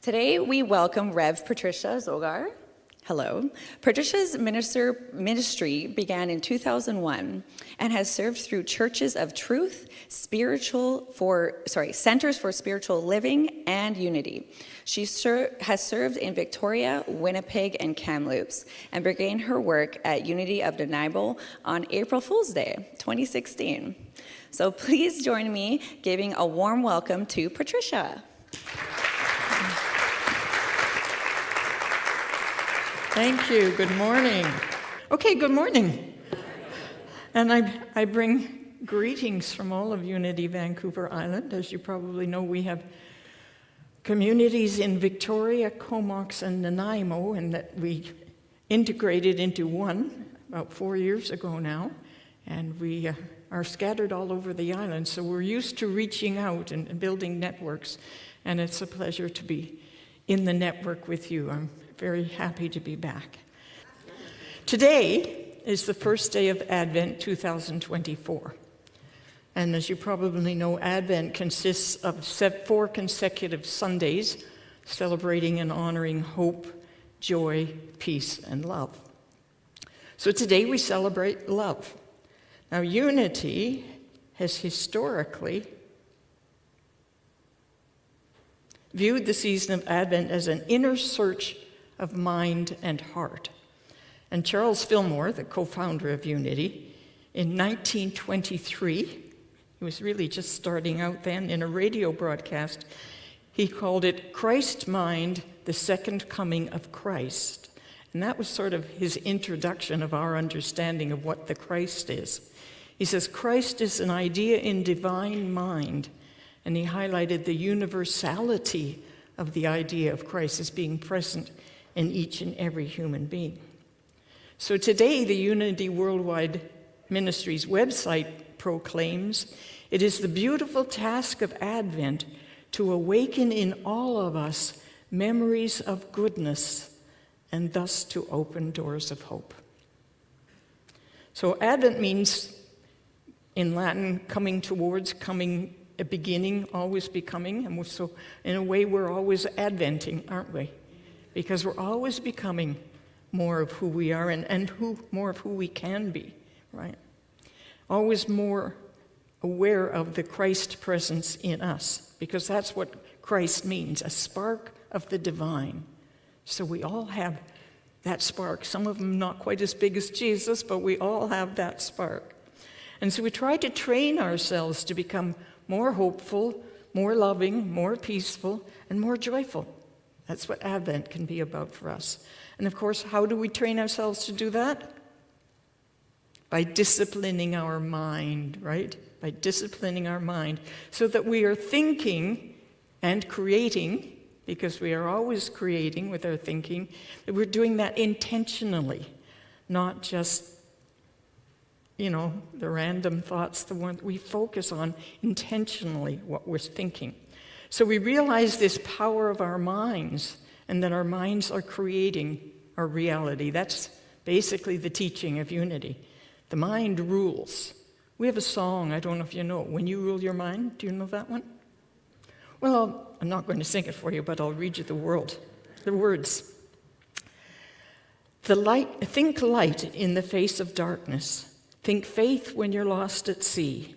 Today, we welcome Rev. Patricia Zogar. Hello. Patricia's ministry began in 2001 and has served through Churches of Truth, Centers for Spiritual Living and Unity. She has served in Victoria, Winnipeg, and Kamloops, and began her work at Unity of Nanaimo on April Fool's Day, 2016. So please join me giving a warm welcome to Patricia. Thank you. Good morning. Okay, good morning. And I bring greetings from all of Unity Vancouver Island. As you probably know, we have communities in Victoria, Comox, and Nanaimo, and that we integrated into one about 4 years ago now. And we are scattered all over the island, so we're used to reaching out and building networks. And it's a pleasure to be in the network with you. I'm very happy to be back. Today is the first day of Advent 2024. And as you probably know, Advent consists of 4 consecutive Sundays celebrating and honoring hope, joy, peace, and love. So today we celebrate love. Now, Unity has historically viewed the season of Advent as an inner search of mind and heart. And Charles Fillmore, the co-founder of Unity, in 1923, he was really just starting out then, in a radio broadcast, he called it Christ Mind, the Second Coming of Christ. And that was sort of his introduction of our understanding of what the Christ is. He says, Christ is an idea in divine mind, and he highlighted the universality of the idea of Christ as being present in each and every human being. So today, the Unity Worldwide Ministries website proclaims, it is the beautiful task of Advent to awaken in all of us memories of goodness and thus to open doors of hope. So Advent means, in Latin, coming towards, coming, a beginning, always becoming. And so in a way, we're always adventing, aren't we? Because we're always becoming more of who we are and more of who we can be, right? Always more aware of the Christ presence in us, because that's what Christ means, a spark of the divine. So we all have that spark. Some of them not quite as big as Jesus, but we all have that spark. And so we try to train ourselves to become more hopeful, more loving, more peaceful, and more joyful. That's what Advent can be about for us. And of course, how do we train ourselves to do that? By disciplining our mind, right? By disciplining our mind so that we are thinking and creating, because we are always creating with our thinking, that we're doing that intentionally, not just, the random thoughts, the one we focus on intentionally what we're thinking. So we realize this power of our minds and that our minds are creating our reality. That's basically the teaching of Unity. The mind rules. We have a song, I don't know if you know it, When You Rule Your Mind. Do you know that one? Well, I'm not going to sing it for you, but I'll read you the words. Think light in the face of darkness. Think faith when you're lost at sea.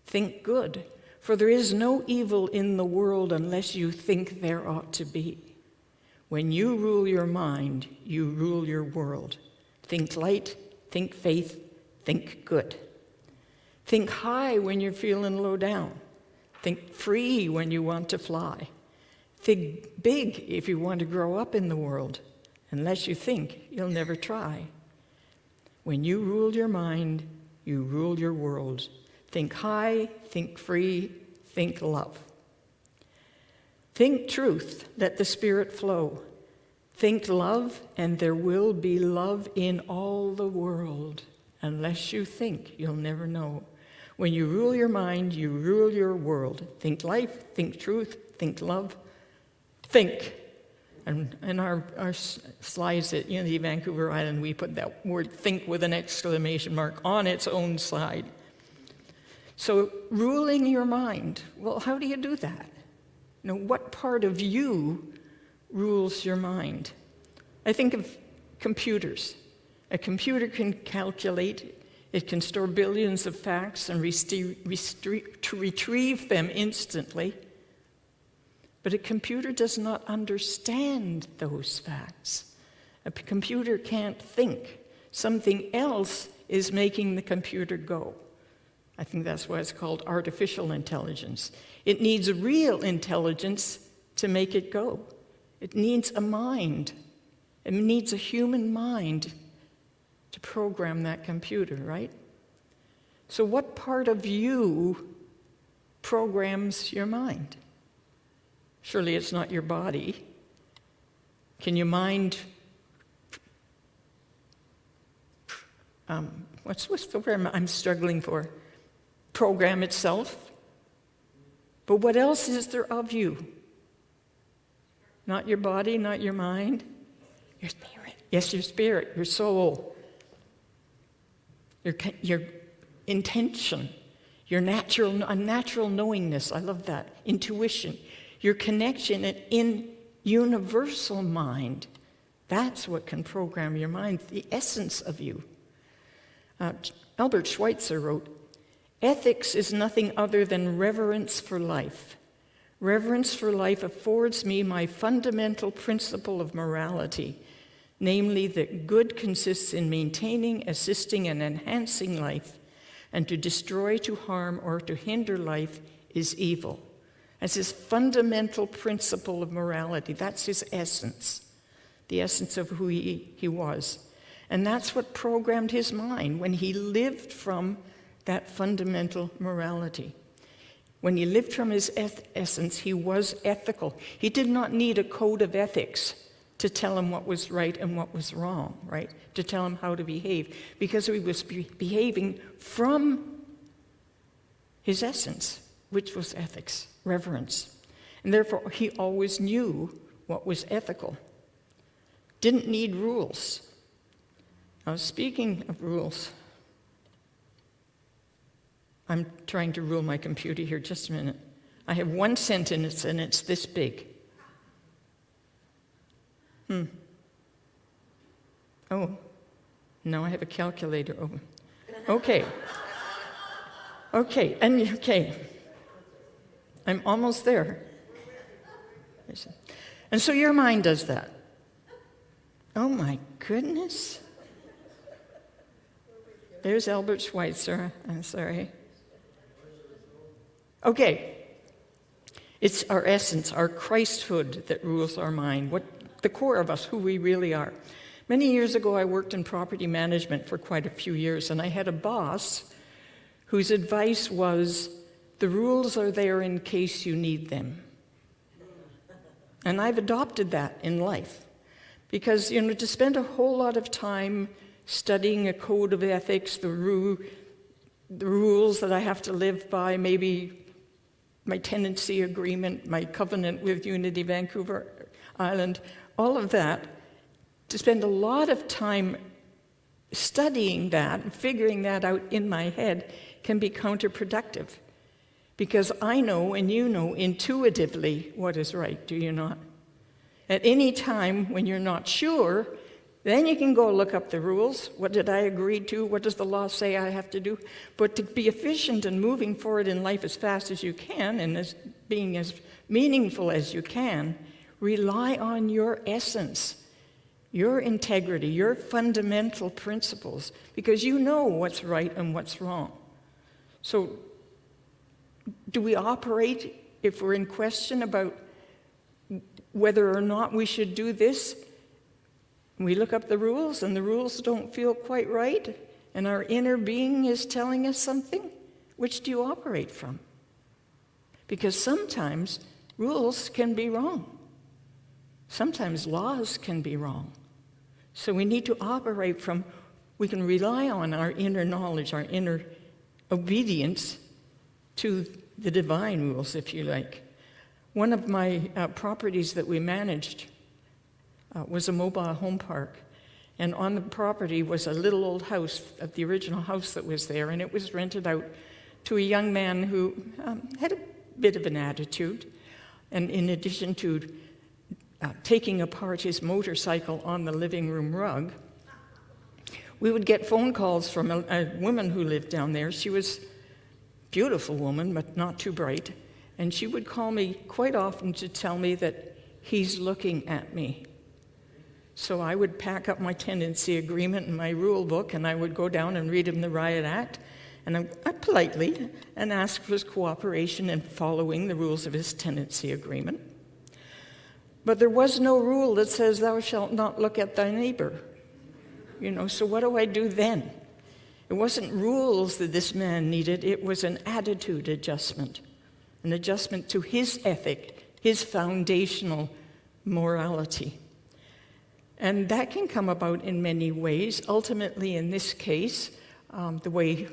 Think good, for there is no evil in the world unless you think there ought to be. When you rule your mind, you rule your world. Think light, think faith, think good. Think high when you're feeling low down. Think free when you want to fly. Think big if you want to grow up in the world. Unless you think, you'll never try. When you rule your mind, you rule your world. Think high, think free, think love. Think truth, let the Spirit flow. Think love, and there will be love in all the world. Unless you think, you'll never know. When you rule your mind, you rule your world. Think life, think truth, think love, think. And in our slides at Unity Vancouver Island, we put that word think with an exclamation mark on its own side. So ruling your mind, well, how do you do that? What part of you rules your mind. I think of computers. A computer can calculate, it can store billions of facts and retrieve them instantly. But a computer does not understand those facts. A computer can't think. Something else is making the computer go. I think that's why it's called artificial intelligence. It needs real intelligence to make it go. It needs a mind. It needs a human mind to program that computer, right? So what part of you programs your mind? Surely it's not your body. Can your mind, what's the word I'm struggling for? Program itself? But what else is there of you? Not your body, not your mind. Your spirit. Yes, your spirit, your soul. Your intention, your natural knowingness. I love that. Intuition. Your connection in universal mind. That's what can program your mind, the essence of you. Albert Schweitzer wrote, "Ethics is nothing other than reverence for life. Reverence for life affords me my fundamental principle of morality, namely that good consists in maintaining, assisting, and enhancing life, and to destroy, to harm, or to hinder life is evil." That's his fundamental principle of morality. That's his essence, the essence of who he was. And that's what programmed his mind when he lived from that fundamental morality. When he lived from his essence, he was ethical. He did not need a code of ethics to tell him what was right and what was wrong, right? To tell him how to behave, because he was behaving from his essence, which was ethics, reverence. And therefore, he always knew what was ethical. Didn't need rules. Now, speaking of rules, I'm trying to rule my computer here, just a minute. I have one sentence and it's this big. Oh, now I have a calculator open. Okay. Okay. I'm almost there. And so your mind does that. Oh my goodness. There's Albert Schweitzer. I'm sorry. Okay. It's our essence, our Christhood that rules our mind, what the core of us, who we really are. Many years ago, I worked in property management for quite a few years, and I had a boss whose advice was, the rules are there in case you need them. And I've adopted that in life. Because, to spend a whole lot of time studying a code of ethics, the rules that I have to live by, maybe my tenancy agreement, my covenant with Unity Vancouver Island, all of that, to spend a lot of time studying that and figuring that out in my head can be counterproductive. Because I know and you know intuitively what is right, do you not? At any time when you're not sure, then you can go look up the rules. What did I agree to? What does the law say I have to do? But to be efficient and moving forward in life as fast as you can and as being as meaningful as you can, rely on your essence, your integrity, your fundamental principles, because you know what's right and what's wrong. So, do we operate if we're in question about whether or not we should do this? We look up the rules and the rules don't feel quite right, and our inner being is telling us something. Which do you operate from? Because sometimes rules can be wrong. Sometimes laws can be wrong. So we need to operate from, we can rely on our inner knowledge, our inner obedience to the divine rules, if you like. One of my properties that we managed was a mobile home park. And on the property was a little old house, the original house that was there, and it was rented out to a young man who had a bit of an attitude. And in addition to taking apart his motorcycle on the living room rug, we would get phone calls from a woman who lived down there. She was a beautiful woman, but not too bright. And she would call me quite often to tell me that he's looking at me. So I would pack up my tenancy agreement and my rule book, and I would go down and read him the riot act, and I politely and ask for his cooperation in following the rules of his tenancy agreement. But there was no rule that says thou shalt not look at thy neighbor. So what do I do then? It wasn't rules that this man needed, it was an attitude adjustment, an adjustment to his ethic, his foundational morality. And that can come about in many ways. Ultimately, in this case, the way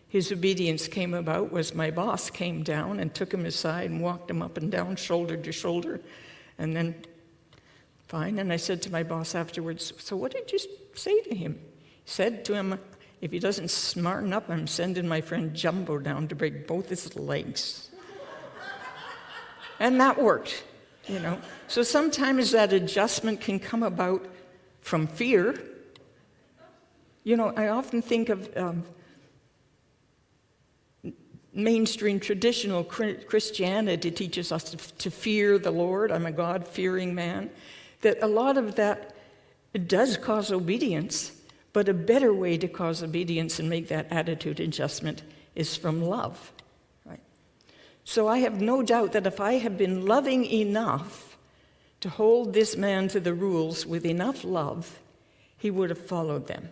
his obedience came about was my boss came down and took him aside and walked him up and down, shoulder to shoulder, and then, fine. And I said to my boss afterwards, so what did you say to him? He said to him, if he doesn't smarten up, I'm sending my friend Jumbo down to break both his legs. And that worked, So sometimes that adjustment can come about from fear. I often think of mainstream traditional Christianity teaches us to fear the Lord. I'm a God-fearing man. That a lot of that does cause obedience, but a better way to cause obedience and make that attitude adjustment is from love. Right? So I have no doubt that if I had been loving enough to hold this man to the rules with enough love, he would have followed them.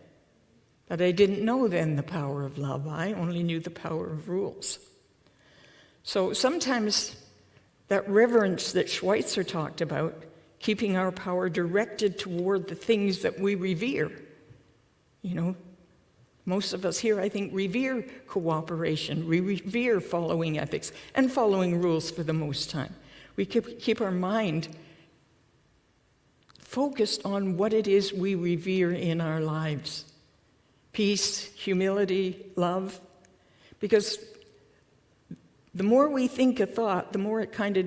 But I didn't know then the power of love. I only knew the power of rules. So sometimes that reverence that Schweitzer talked about, keeping our power directed toward the things that we revere. Most of us here, I think, revere cooperation. We revere following ethics and following rules for the most time. We keep our mind focused on what it is we revere in our lives. Peace, humility, love. Because the more we think a thought, the more it kind of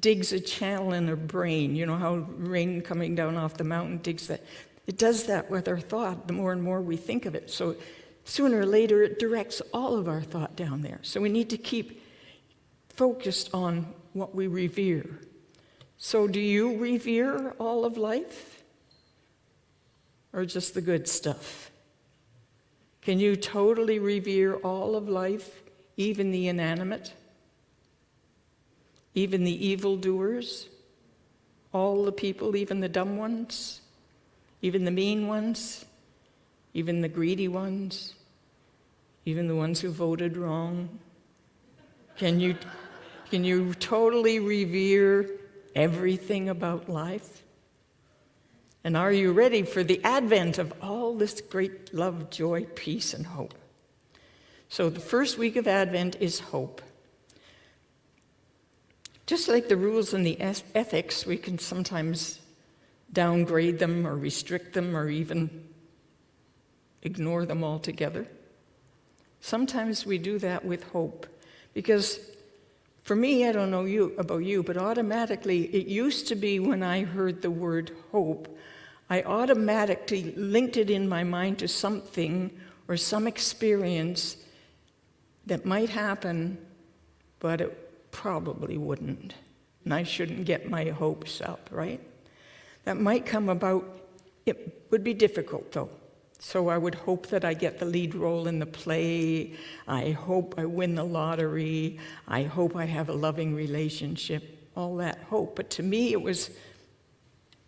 digs a channel in our brain. You know how rain coming down off the mountain digs that? It does that with our thought, the more and more we think of it. So sooner or later, it directs all of our thought down there. So we need to keep focused on what we revere. So do you revere all of life? Or just the good stuff? Can you totally revere all of life, even the inanimate? Even the evildoers? All the people, even the dumb ones? Even the mean ones? Even the greedy ones? Even the ones who voted wrong? Can you totally revere everything about life? And are you ready for the advent of all this great love, joy, peace, and hope? So the first week of Advent is hope. Just like the rules and the ethics, we can sometimes downgrade them or restrict them or even ignore them altogether. Sometimes we do that with hope. Because for me, I don't know about you, but automatically, it used to be when I heard the word hope, I automatically linked it in my mind to something or some experience that might happen, but it probably wouldn't. And I shouldn't get my hopes up, right? That might come about. It would be difficult, though. So I would hope that I get the lead role in the play. I hope I win the lottery. I hope I have a loving relationship. All that hope. But to me, it was,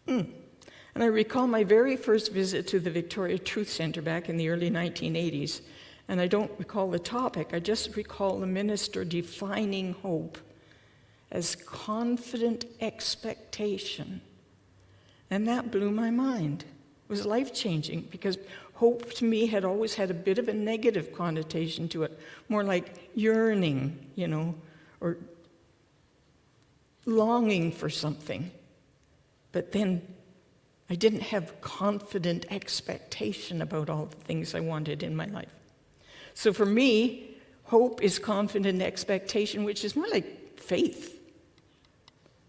And I recall my very first visit to the Victoria Truth Center back in the early 1980s. And I don't recall the topic. I just recall the minister defining hope as confident expectation. And that blew my mind. It was life-changing because hope to me had always had a bit of a negative connotation to it, more like yearning, or longing for something. But then I didn't have confident expectation about all the things I wanted in my life. So for me, hope is confident expectation, which is more like faith.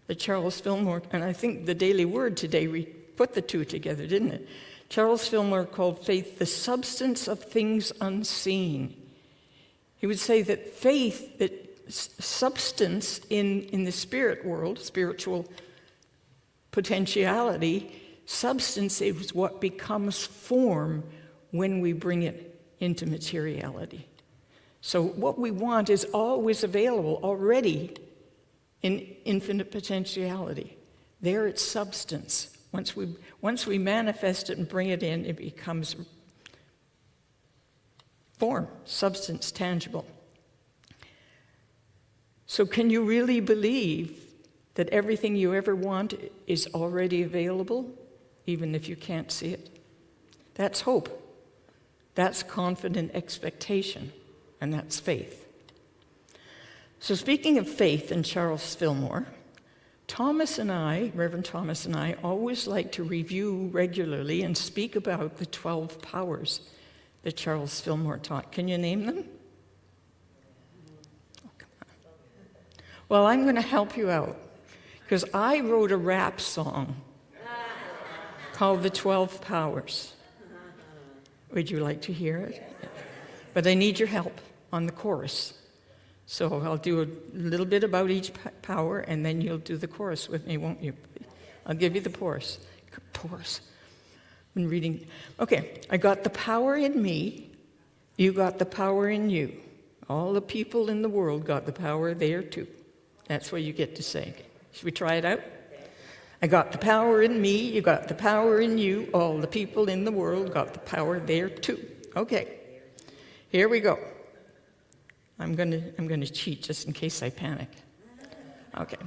that Charles Fillmore, and I think the Daily Word today put the two together, didn't it? Charles Fillmore called faith the substance of things unseen. He would say that faith, that substance in the spirit world, spiritual potentiality, substance is what becomes form when we bring it into materiality. So what we want is always available already in infinite potentiality. There it's substance. Once we manifest it and bring it in, it becomes form, substance, tangible. So can you really believe that everything you ever want is already available, even if you can't see it? That's hope. That's confident expectation, and that's faith. So speaking of faith and Charles Fillmore, Reverend Thomas and I, always like to review regularly and speak about the 12 powers that Charles Fillmore taught. Can you name them? Oh, come on. Well, I'm going to help you out, because I wrote a rap song called The 12 Powers. Would you like to hear it? But I need your help on the chorus. So I'll do a little bit about each power, and then you'll do the chorus with me, won't you? I'll give you the chorus. Chorus. I've been reading. Okay, I got the power in me. You got the power in you. All the people in the world got the power there too. That's what you get to say. Should we try it out? I got the power in me. You got the power in you. All the people in the world got the power there too. Okay, here we go. I'm going to cheat just in case I panic. Okay.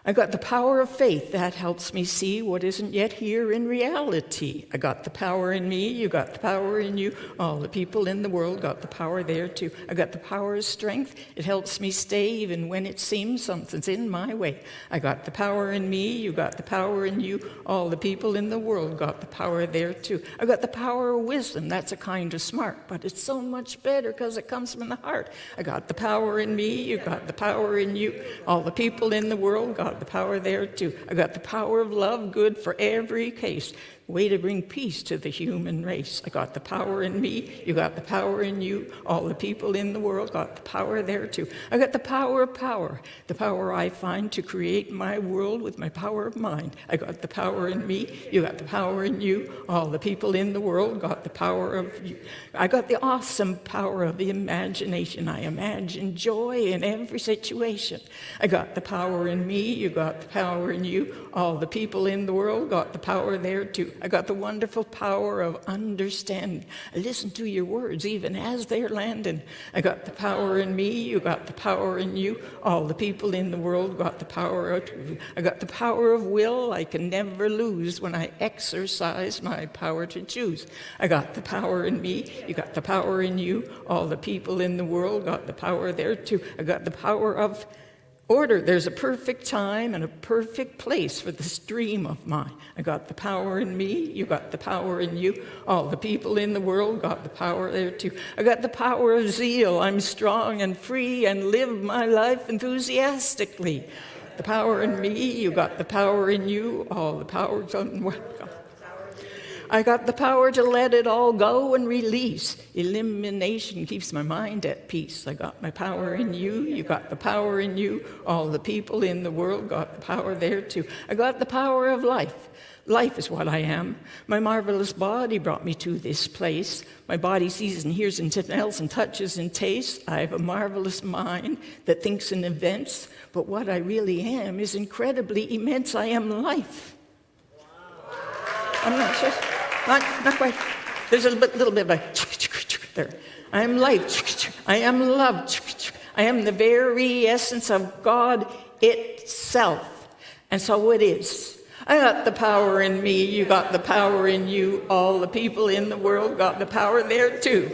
I got the power of faith. That helps me see what isn't yet here in reality. I got the power in me. You got the power in you. All the people in the world got the power there too. I got the power of strength. It helps me stay even when it seems something's in my way. I got the power in me. You got the power in you. All the people in the world got the power there too. I got the power of wisdom. That's a kind of smart, but it's so much better because it comes from the heart. I got the power in me. You got the power in you. All the people in the world got the power there too. I got the power of love, good for every case. Way to bring peace to the human race. I got the power in me. You got the power in you. All the people in the world got the power there too. I got the power of power. The power I find to create my world with my power of mind. I got the power in me. You got the power in you. All the people in the world got the power of you. I got the awesome power of the imagination. I imagine joy in every situation. I got the power in me. You got the power in you. All the people in the world got the power there too. I got the wonderful power of understanding. I listen to your words even as they're landing. I got the power in me. You got the power in you. All the people in the world got the power of you. I got the power of will. I can never lose when I exercise my power to choose. I got the power in me. You got the power in you. All the people in the world got the power there too. I got the power of order. There's a perfect time and a perfect place for the stream of mine. I got the power in me. You got the power in you. All the people in the world got the power there too. I got the power of zeal. I'm strong and free and live my life enthusiastically. The power in me. You got the power in you. All the power on I got the power to let it all go and release. Elimination keeps my mind at peace. I got my power in you. You got the power in you. All the people in the world got the power there too. I got the power of life. Life is what I am. My marvelous body brought me to this place. My body sees and hears and smells and touches and tastes. I have a marvelous mind that thinks in events. But what I really am is incredibly immense. I am life. I'm not sure. Not quite. There's a little bit of a there. I am life. I am love. I am the very essence of God itself. And so it is. I got the power in me. You got the power in you. All the people in the world got the power there too.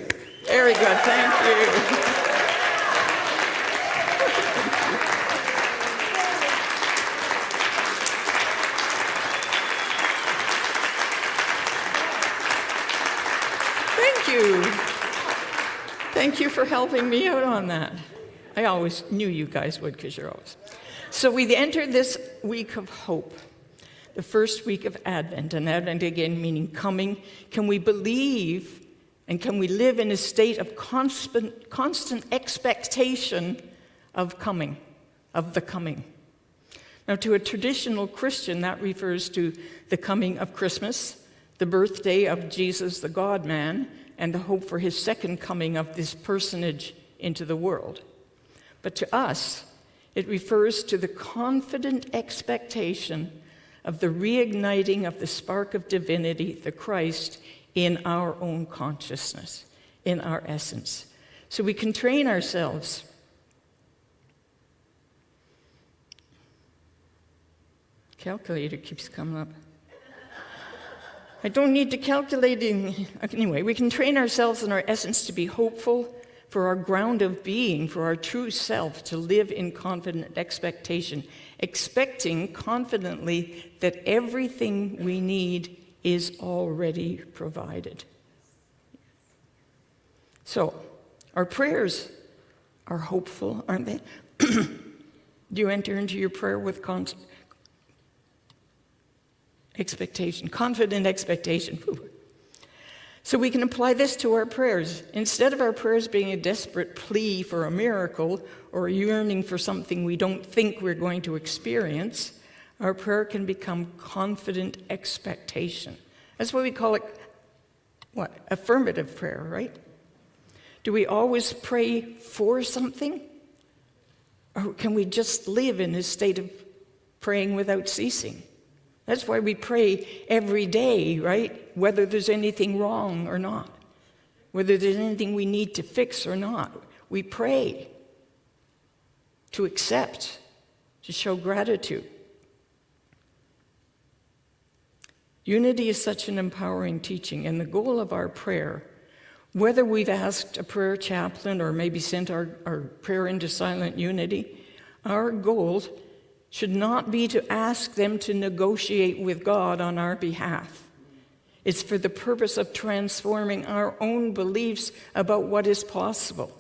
Very good. Thank you. Thank you for helping me out on that. I always knew you guys would because you're always. So we enter this week of hope, the first week of Advent, and Advent again meaning coming. Can we believe and can we live in a state of constant expectation of coming, of the coming? Now, to a traditional Christian, that refers to the coming of Christmas, the birthday of Jesus, the God-man, and the hope for his second coming of this personage into the world. But to us, it refers to the confident expectation of the reigniting of the spark of divinity, the Christ, in our own consciousness, in our essence. So we can train ourselves. Calculator keeps coming up. I don't need to calculate. Anyway, we can train ourselves in our essence to be hopeful, for our ground of being, for our true self, to live in confident expectation, expecting confidently that everything we need is already provided. So, our prayers are hopeful, aren't they? Do you enter into your prayer with expectation, confident expectation? So we can apply this to our prayers. Instead of our prayers being a desperate plea for a miracle or a yearning for something we don't think we're going to experience, our prayer can become confident expectation. That's why we call it, affirmative prayer, right? Do we always pray for something? Or can we just live in this state of praying without ceasing? That's why we pray every day, right? Whether there's anything wrong or not, whether there's anything we need to fix or not. We pray to accept, to show gratitude. Unity is such an empowering teaching, and the goal of our prayer, whether we've asked a prayer chaplain or maybe sent our prayer into silent unity, our goal should not be to ask them to negotiate with God on our behalf. It's for the purpose of transforming our own beliefs about what is possible.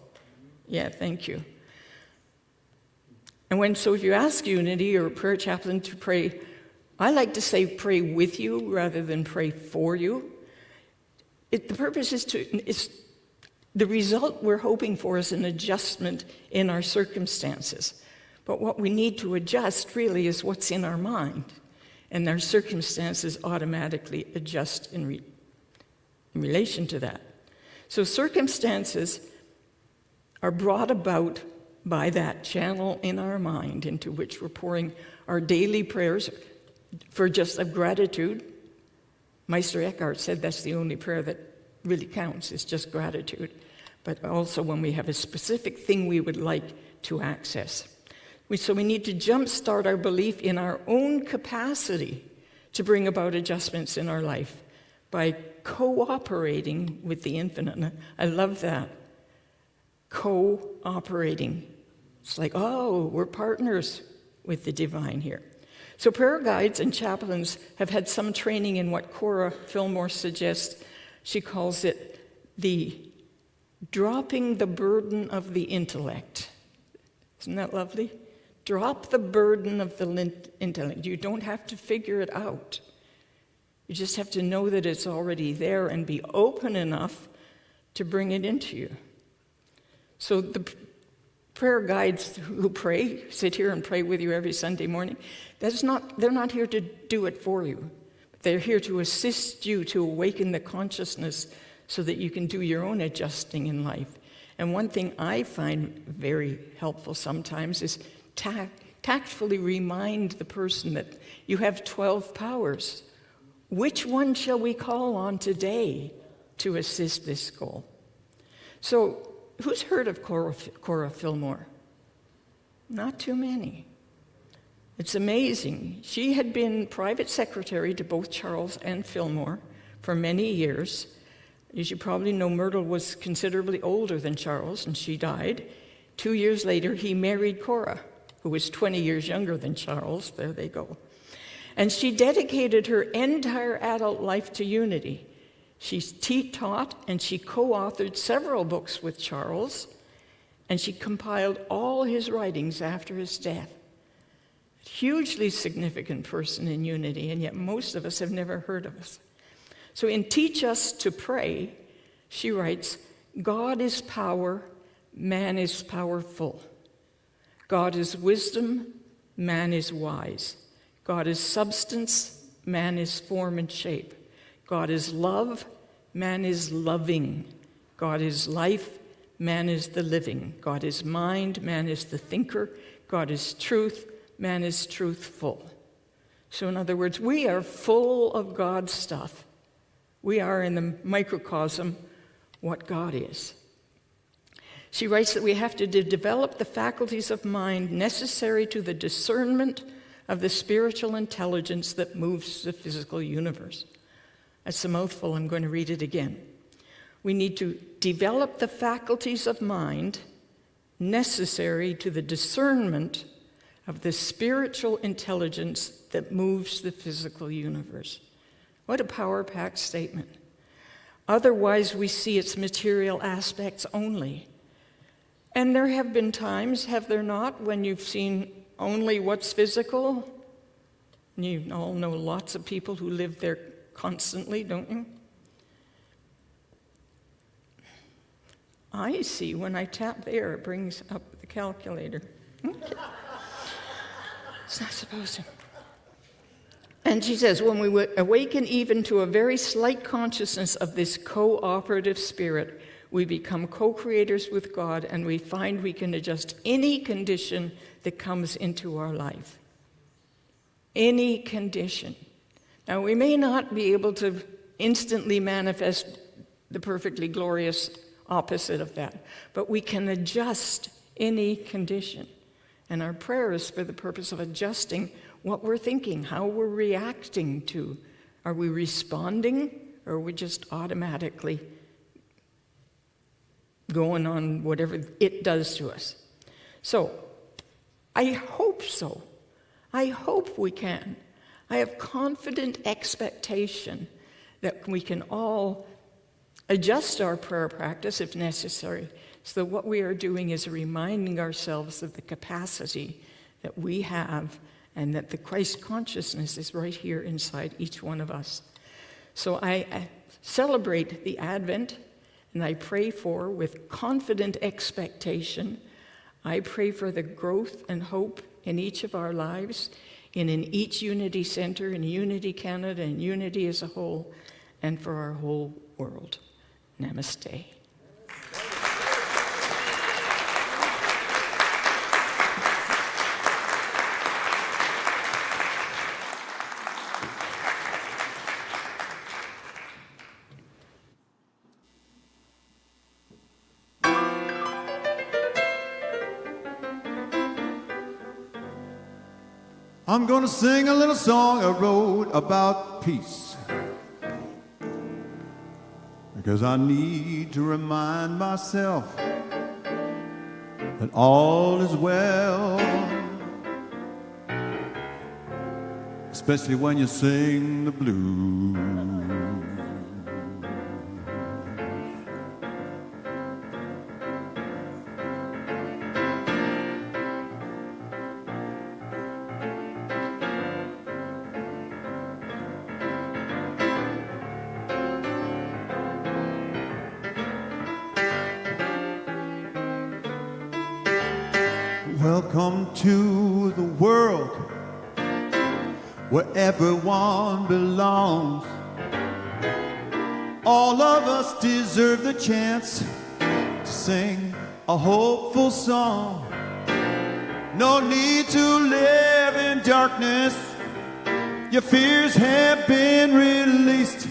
Yeah, thank you. And so if you ask unity or a prayer chaplain to pray, I like to say pray with you rather than pray for you. The purpose is the result we're hoping for is an adjustment in our circumstances. But what we need to adjust really is what's in our mind. And our circumstances automatically adjust in relation to that. So circumstances are brought about by that channel in our mind into which we're pouring our daily prayers for just of gratitude. Meister Eckhart said that's the only prayer that really counts, is just gratitude. But also when we have a specific thing we would like to access. So we need to jumpstart our belief in our own capacity to bring about adjustments in our life by cooperating with the infinite. And I love that. Cooperating. It's like, oh, we're partners with the divine here. So prayer guides and chaplains have had some training in what Cora Fillmore suggests. She calls it the dropping the burden of the intellect. Isn't that lovely? Drop the burden of the intellect. You don't have to figure it out. You just have to know that it's already there and be open enough to bring it into you. So the prayer guides who pray, sit here and pray with you every Sunday morning, they're not here to do it for you. They're here to assist you to awaken the consciousness so that you can do your own adjusting in life. And one thing I find very helpful sometimes is tactfully remind the person that you have 12 powers. Which one shall we call on today to assist this goal? So, who's heard of Cora Fillmore? Not too many. It's amazing. She had been private secretary to both Charles and Fillmore for many years. As you probably know, Myrtle was considerably older than Charles, and she died. 2 years later, he married Cora, who was 20 years younger than Charles. There they go. And she dedicated her entire adult life to unity. She taught and she co-authored several books with Charles, and she compiled all his writings after his death. hugely significant person in Unity, and yet most of us have never heard of us. So in Teach Us to Pray, she writes, God is power, man is powerful. God is wisdom, man is wise. God is substance, man is form and shape. God is love, man is loving. God is life, man is the living. God is mind, man is the thinker. God is truth, man is truthful. So in other words, we are full of God's stuff. We are in the microcosm what God is. She writes that we have to develop the faculties of mind necessary to the discernment of the spiritual intelligence that moves the physical universe. That's a mouthful. I'm going to read it again. We need to develop the faculties of mind necessary to the discernment of the spiritual intelligence that moves the physical universe. What a power-packed statement. Otherwise, we see its material aspects only. And there have been times, have there not, when you've seen only what's physical? You all know lots of people who live there constantly, don't you? I see when I tap there, it brings up the calculator. It's not supposed to. And she says, when we awaken even to a very slight consciousness of this cooperative spirit, we become co-creators with God, and we find we can adjust any condition that comes into our life. Any condition. Now, we may not be able to instantly manifest the perfectly glorious opposite of that, but we can adjust any condition. And our prayer is for the purpose of adjusting what we're thinking, how we're reacting to. Are we responding, or are we just automatically going on whatever it does to us? So, I hope so. I hope we can. I have confident expectation that we can all adjust our prayer practice if necessary, so that what we are doing is reminding ourselves of the capacity that we have, and that the Christ consciousness is right here inside each one of us. So I celebrate the Advent, and I pray for, with confident expectation, I pray for the growth and hope in each of our lives, and in each Unity Center, in Unity Canada, and Unity as a whole, and for our whole world. Namaste. I'm gonna sing a little song I wrote about peace, because I need to remind myself that all is well, especially when you sing the blues. Welcome to the world where everyone belongs. All of us deserve the chance to sing a hopeful song. No need to live in darkness. Your fears have been released.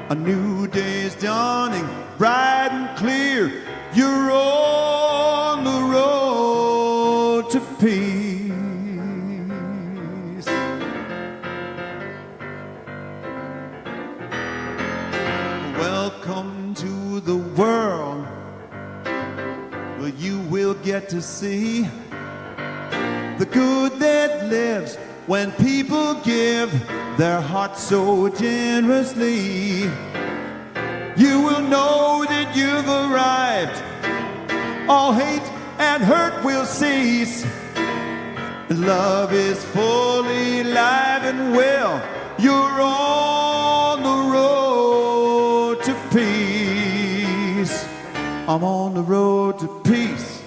A new day is dawning, bright and clear. You're on the road to peace. Welcome to the world where you will get to see the good that lives when people give their hearts so generously. You will know that you've arrived. All hate and hurt will cease. Love is fully alive and well. You're on the road to peace. I'm on the road to peace.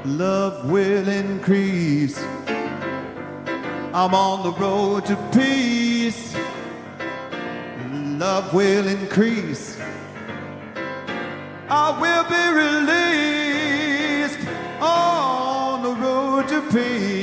Love will increase. I'm on the road to peace. Love will increase. I will be released on the road to peace.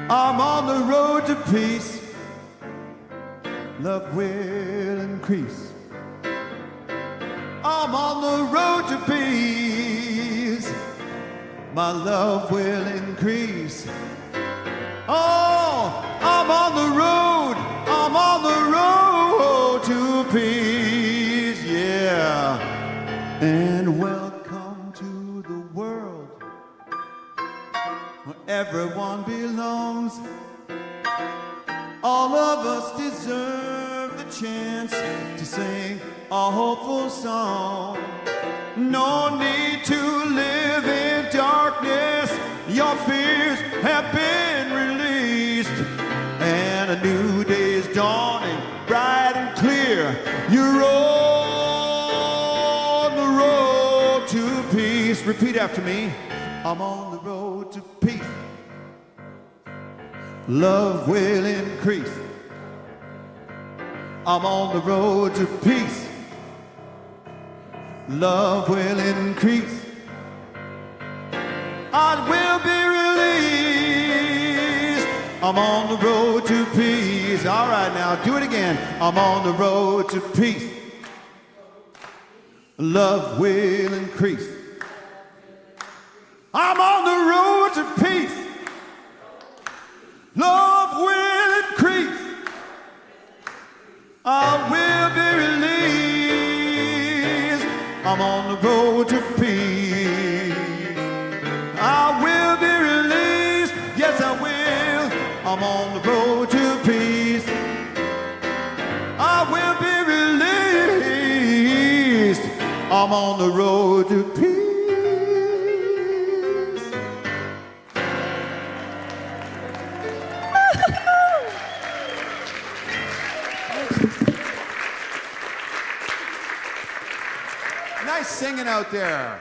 I'm on the road to peace. Love will increase. I'm on the road to peace. My love will increase. Oh, I'm on the road. I'm on the road to peace. Yeah. And welcome to the world where everyone belongs. All of us deserve the chance to sing a hopeful song. No need to live in darkness. Your fears have been released, and a new day is dawning, bright and clear. You're on the road to peace. Repeat after me. I'm on the road to peace. Love will increase. I'm on the road to peace. Love will increase. I will be released. I'm on the road to peace. All right, now do it again. I'm on the road to peace. Love will increase. I'm on the road to peace. Love will increase. I will be released. I'm on the road to peace. I will be released. Yes, I will. I'm on the road to peace. I will be released. I'm on the road to peace. Nice singing out there.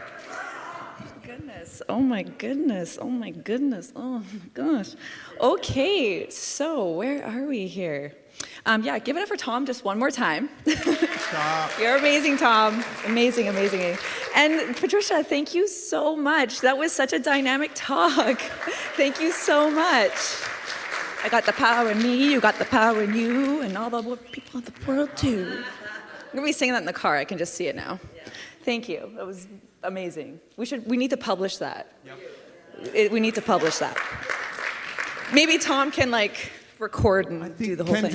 Goodness. Oh my goodness. Oh my goodness. Oh my gosh. Okay, so where are we here? Yeah, give it up for Tom just one more time. Stop. You're amazing, Tom. Amazing, amazing. And Patricia, thank you so much. That was such a dynamic talk. Thank you so much. I got the power in me, you got the power in you, and all the people in the world too. I'm gonna be singing that in the car. I can just see it now. Thank you. That was amazing. We need to publish that. Yep. We need to publish that. Maybe Tom can record and do the whole thing.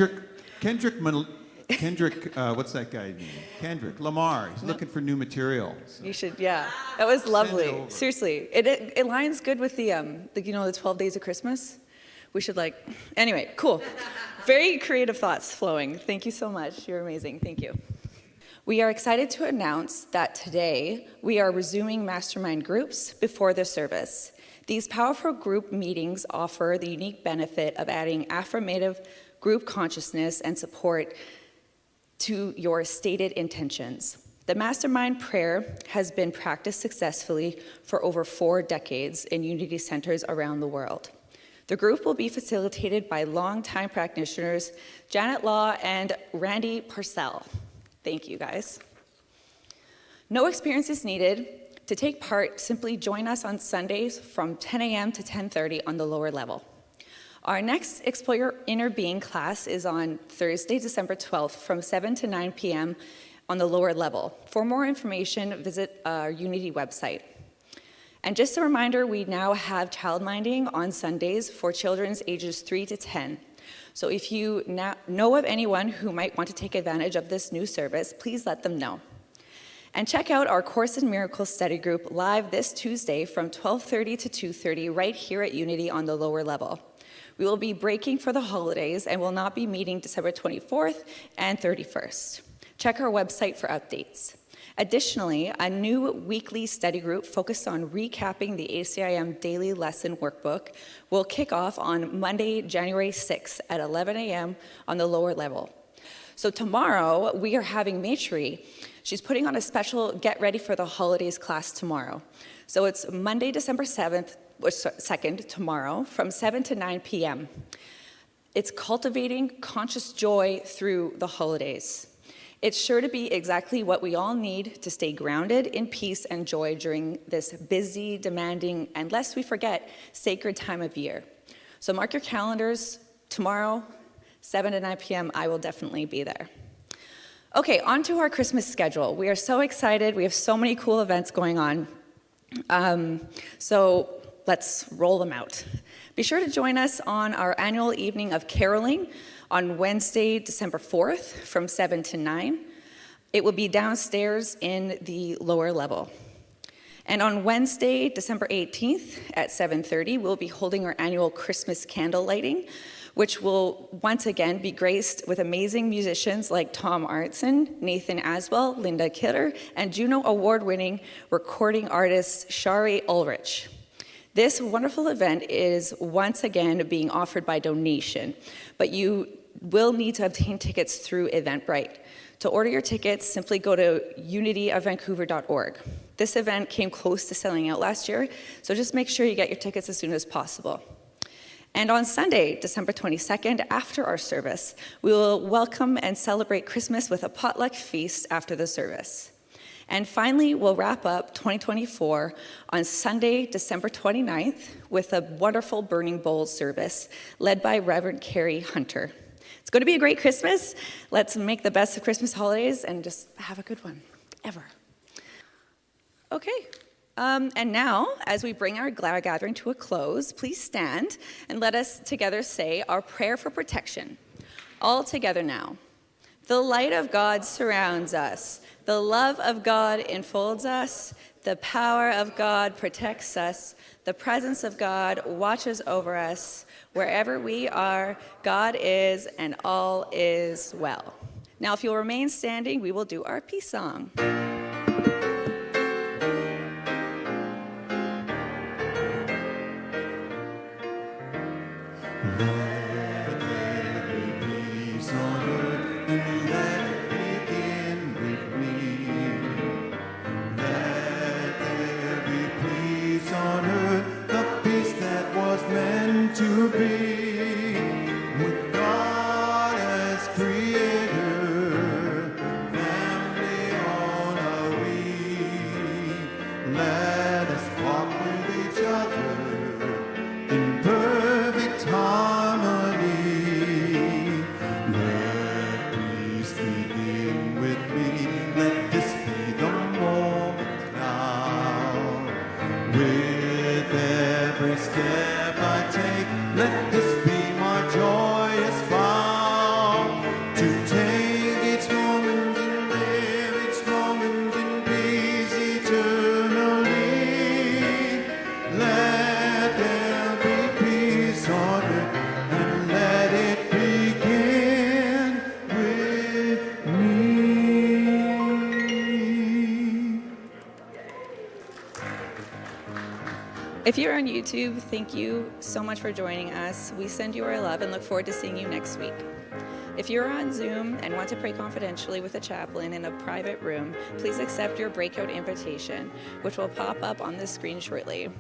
Kendrick, what's that guy's name? Kendrick Lamar. He's looking for new material. So. You should, yeah. That was lovely. over. Seriously, it aligns good with the 12 days of Christmas. We should anyway, cool. Very creative thoughts flowing. Thank you so much. You're amazing. Thank you. We are excited to announce that today we are resuming mastermind groups before the service. These powerful group meetings offer the unique benefit of adding affirmative group consciousness and support to your stated intentions. The mastermind prayer has been practiced successfully for over 4 decades in Unity centers around the world. The group will be facilitated by longtime practitioners Janet Law and Randy Purcell. Thank you, guys. No experience is needed. To take part, simply join us on Sundays from 10 a.m. to 10:30 on the lower level. Our next Explore Your Inner Being class is on Thursday, December 12th from 7 to 9 p.m. on the lower level. For more information, visit our Unity website. And just a reminder, we now have childminding on Sundays for children's ages 3 to 10. So if you know of anyone who might want to take advantage of this new service, please let them know. And check out our Course in Miracles study group live this Tuesday from 12:30 to 2:30 right here at Unity on the lower level. We will be breaking for the holidays and will not be meeting December 24th and 31st. Check our website for updates. Additionally, a new weekly study group focused on recapping the ACIM daily lesson workbook will kick off on Monday, January 6th at 11 a.m. on the lower level. So tomorrow, we are having Maitri. She's putting on a special Get Ready for the Holidays class tomorrow. So it's Monday, December 2nd, tomorrow, from 7 to 9 p.m. It's cultivating conscious joy through the holidays. It's sure to be exactly what we all need to stay grounded in peace and joy during this busy, demanding, and lest we forget, sacred time of year. So mark your calendars. Tomorrow, 7 to 9 p.m., I will definitely be there. Okay, on to our Christmas schedule. We are so excited. We have so many cool events going on. So let's roll them out. Be sure to join us on our annual evening of caroling on Wednesday, December 4th from 7 to 9. It will be downstairs in the lower level. And on Wednesday, December 18th at 7:30, we'll be holding our annual Christmas candle lighting, which will once again be graced with amazing musicians like Tom Artson, Nathan Aswell, Linda Kidder, and Juno Award-winning recording artist Shari Ulrich. This wonderful event is once again being offered by donation, but you will need to obtain tickets through Eventbrite. To order your tickets, simply go to unityofvancouver.org. This event came close to selling out last year, so just make sure you get your tickets as soon as possible. And on Sunday, December 22nd, after our service, we will welcome and celebrate Christmas with a potluck feast after the service. And finally, we'll wrap up 2024 on Sunday, December 29th, with a wonderful Burning Bowl service led by Reverend Carrie Hunter. It's going to be a great Christmas. Let's make the best of Christmas holidays and just have a good one, ever. Okay. And now, as we bring our gathering to a close, please stand and let us together say our prayer for protection. All together now. The light of God surrounds us. The love of God enfolds us. The power of God protects us. The presence of God watches over us. Wherever we are, God is, and all is well. Now, if you'll remain standing, we will do our peace song. To be with God as creator, family on If you're on YouTube, thank you so much for joining us. We send you our love and look forward to seeing you next week. If you're on Zoom and want to pray confidentially with a chaplain in a private room, please accept your breakout invitation, which will pop up on the screen shortly.